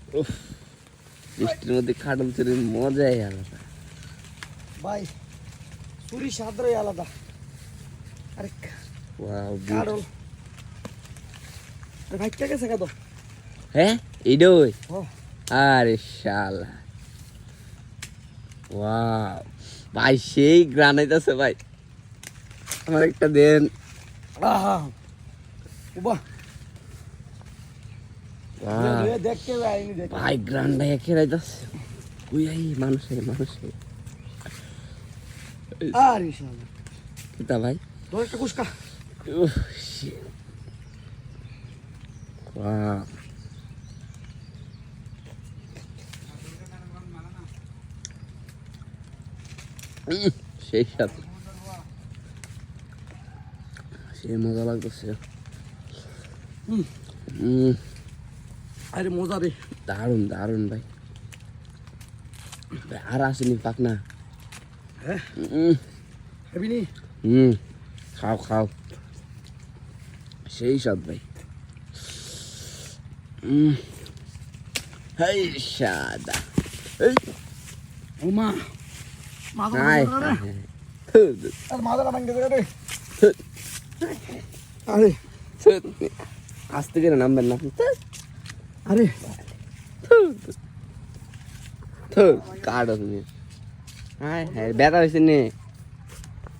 উফ, বৃষ্টির মধ্যে কাঁঠাল চুরির মজাই আলাদা ভাই। চুরি স্বাদই আলাদা। আরে ওয়াও কারণ ভাইটা গেছে কত? হ্যাঁ এইডই ও আরে শালা ওয়াও ভাই সেই গ্রানাইতেছে ভাই আমার একটা দেন আহা বাহ ওয়াও দেখতে যাইনি দেখ ভাই গ্রান্ডা খেলাইতেছে ওই আই মানুষে আরে শালা কিতা ভাই তোর একটা কুসকা উফ shit. ওয়াও সেই সাথে সেই মজা লাগতেছে আরে মজা রে। দারুন দারুন ভাই আর আসেনি পাক না হ্যাঁ খাবি নি? খাও খাও সেই স্বাদ ভাই হেই সাদা ও মা মাথা হাই আর মাথাটা ভাঙে গেছে রে। আরে আস্তে করে নামবেন না আরে কার্ড আছে হ্যাঁ হ্যাঁ ব্যথা হয়েছে নে